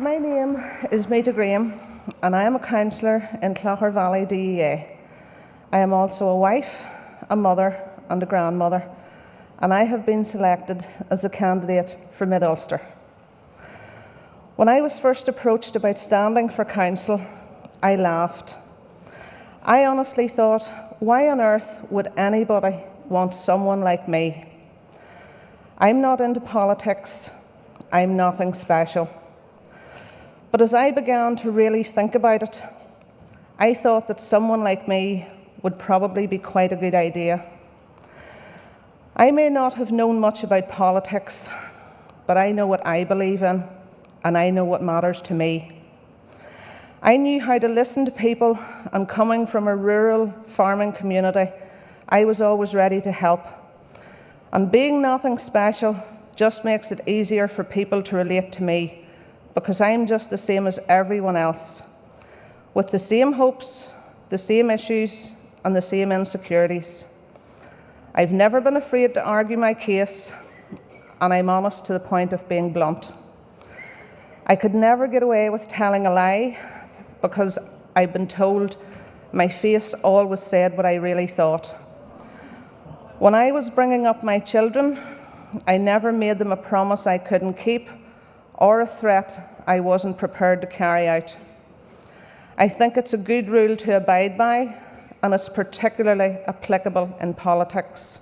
My name is Meta Graham and I am a councillor in Clogher Valley DEA. I am also a wife, a mother and a grandmother, and I have been selected as a candidate for Mid-Ulster. When I was first approached about standing for council, I laughed. I honestly thought, why on earth would anybody want someone like me? I'm not into politics, I'm nothing special. But as I began to really think about it, I thought that someone like me would probably be quite a good idea. I may not have known much about politics, but I know what I believe in, and I know what matters to me. I knew how to listen to people, and coming from a rural farming community, I was always ready to help. And being nothing special just makes it easier for people to relate to me, because I'm just the same as everyone else, with the same hopes, the same issues, and the same insecurities. I've never been afraid to argue my case, and I'm honest to the point of being blunt. I could never get away with telling a lie, because I've been told my face always said what I really thought. When I was bringing up my children, I never made them a promise I couldn't keep, or a threat I wasn't prepared to carry out. I think it's a good rule to abide by, and it's particularly applicable in politics.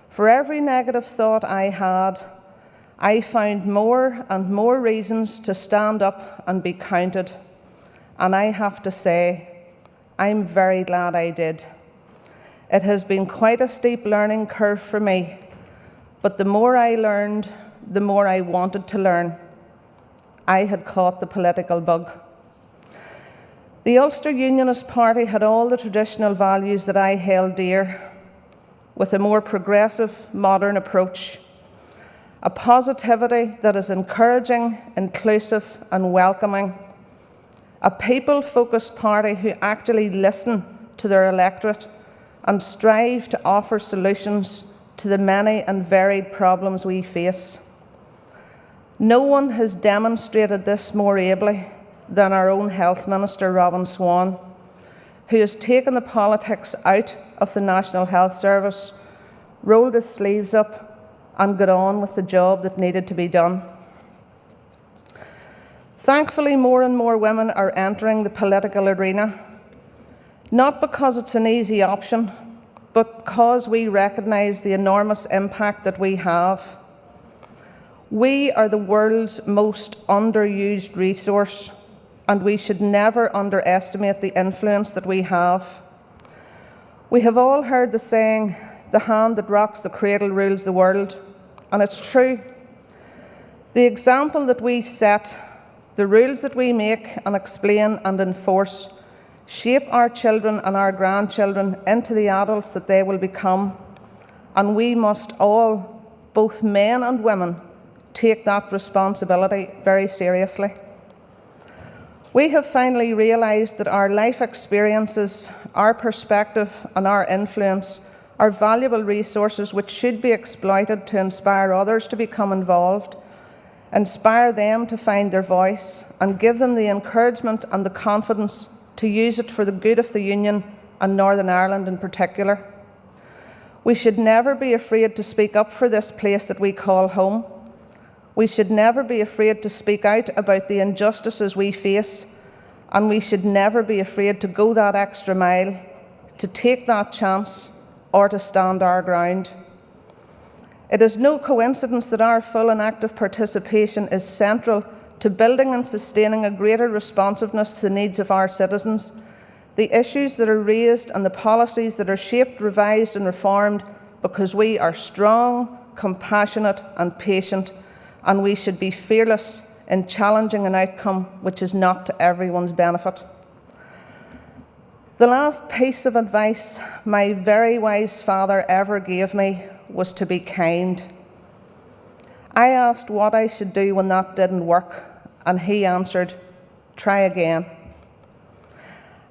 For every negative thought I had, I found more and more reasons to stand up and be counted, and I have to say, I'm very glad I did. It has been quite a steep learning curve for me, but the more I learned, the more I wanted to learn. I had caught the political bug. The Ulster Unionist Party had all the traditional values that I held dear, with a more progressive, modern approach, a positivity that is encouraging, inclusive and welcoming, a people-focused party who actually listen to their electorate and strive to offer solutions to the many and varied problems we face. No one has demonstrated this more ably than our own Health Minister, Robin Swan, who has taken the politics out of the National Health Service, rolled his sleeves up and got on with the job that needed to be done. Thankfully, more and more women are entering the political arena, not because it's an easy option, but because we recognise the enormous impact that we have. We are the world's most underused resource, and we should never underestimate the influence that we have. We have all heard the saying, "The hand that rocks the cradle rules the world," and it's true. The example that we set, the rules that we make and explain and enforce, shape our children and our grandchildren into the adults that they will become, and we must all, both men and women, take that responsibility very seriously. We have finally realised that our life experiences, our perspective and our influence are valuable resources which should be exploited to inspire others to become involved, inspire them to find their voice, and give them the encouragement and the confidence to use it for the good of the Union and Northern Ireland in particular. We should never be afraid to speak up for this place that we call home. We should never be afraid to speak out about the injustices we face, and we should never be afraid to go that extra mile, to take that chance, or to stand our ground. It is no coincidence that our full and active participation is central to building and sustaining a greater responsiveness to the needs of our citizens, the issues that are raised and the policies that are shaped, revised and reformed, because we are strong, compassionate and patient, and we should be fearless in challenging an outcome which is not to everyone's benefit. The last piece of advice my very wise father ever gave me was to be kind. I asked what I should do when that didn't work, and he answered, "Try again."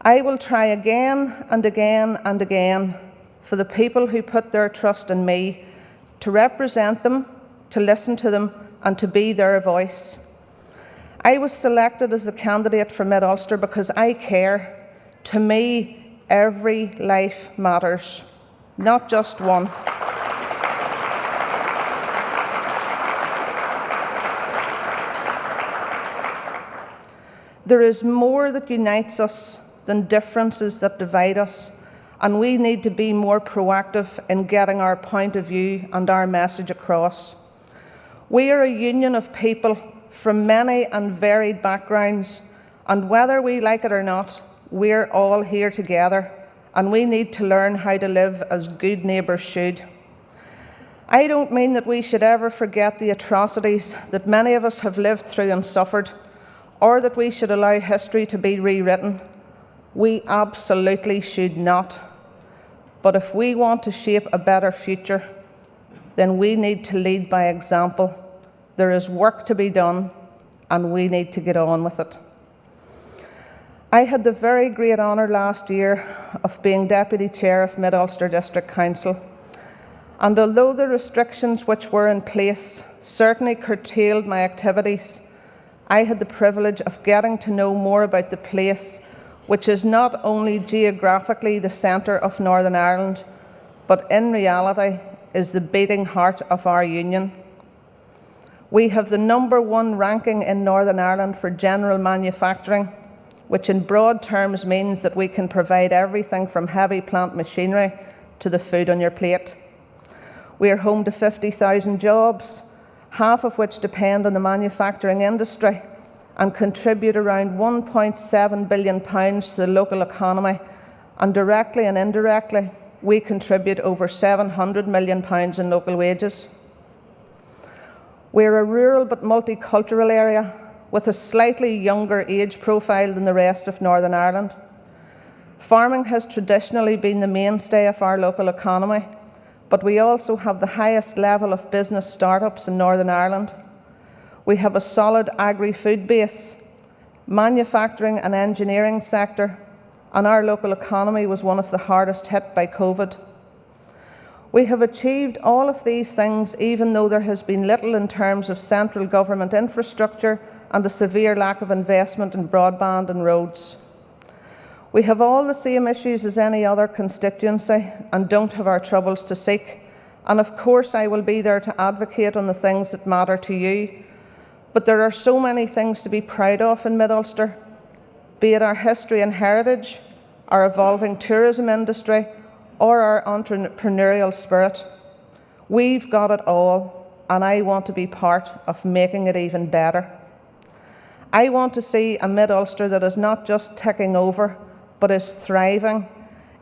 I will try again and again and again for the people who put their trust in me, to represent them, to listen to them, and to be their voice. I was selected as the candidate for Mid-Ulster because I care. To me, every life matters, not just one. There is more that unites us than differences that divide us, and we need to be more proactive in getting our point of view and our message across. We are a union of people from many and varied backgrounds, and whether we like it or not, we're all here together, and we need to learn how to live as good neighbours should. I don't mean that we should ever forget the atrocities that many of us have lived through and suffered, or that we should allow history to be rewritten. We absolutely should not. But if we want to shape a better future, then we need to lead by example. There is work to be done, and we need to get on with it. I had the very great honour last year of being Deputy Chair of Mid-Ulster District Council, and although the restrictions which were in place certainly curtailed my activities, I had the privilege of getting to know more about the place, which is not only geographically the centre of Northern Ireland, but in reality is the beating heart of our union. We have the #1 ranking in Northern Ireland for general manufacturing, which in broad terms means that we can provide everything from heavy plant machinery to the food on your plate. We are home to 50,000 jobs, half of which depend on the manufacturing industry and contribute around £1.7 billion to the local economy, and directly and indirectly we contribute over £700 million in local wages. We're a rural but multicultural area with a slightly younger age profile than the rest of Northern Ireland. Farming has traditionally been the mainstay of our local economy, but we also have the highest level of business startups in Northern Ireland. We have a solid agri-food base, manufacturing and engineering sector, and our local economy was one of the hardest hit by COVID. We have achieved all of these things even though there has been little in terms of central government infrastructure and a severe lack of investment in broadband and roads. We have all the same issues as any other constituency and don't have our troubles to seek. And of course I will be there to advocate on the things that matter to you. But there are so many things to be proud of in Mid-Ulster, be it our history and heritage, our evolving tourism industry, or our entrepreneurial spirit. We've got it all, and I want to be part of making it even better. I want to see a Mid-Ulster that is not just ticking over, but is thriving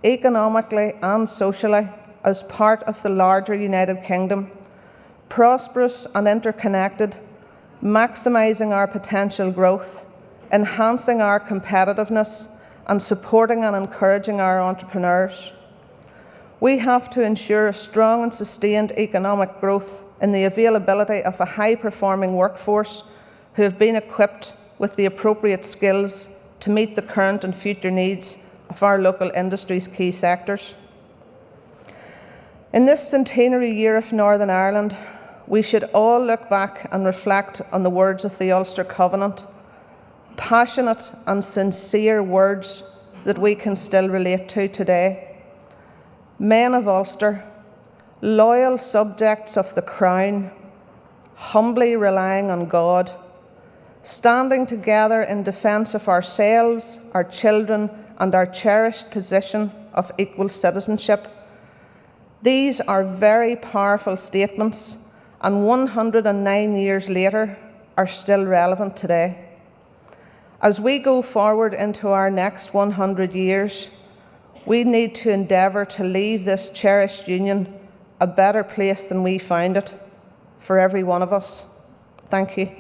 economically and socially as part of the larger United Kingdom, prosperous and interconnected, maximising our potential growth, enhancing our competitiveness, and supporting and encouraging our entrepreneurs. We have to ensure a strong and sustained economic growth in the availability of a high-performing workforce who have been equipped with the appropriate skills to meet the current and future needs of our local industry's key sectors. In this centenary year of Northern Ireland, we should all look back and reflect on the words of the Ulster Covenant, passionate and sincere words that we can still relate to today. Men of Ulster, loyal subjects of the Crown, humbly relying on God, standing together in defence of ourselves, our children, and our cherished position of equal citizenship. These are very powerful statements, and 109 years later are still relevant today. As we go forward into our next 100 years, we need to endeavour to leave this cherished union a better place than we found it, for every one of us. Thank you.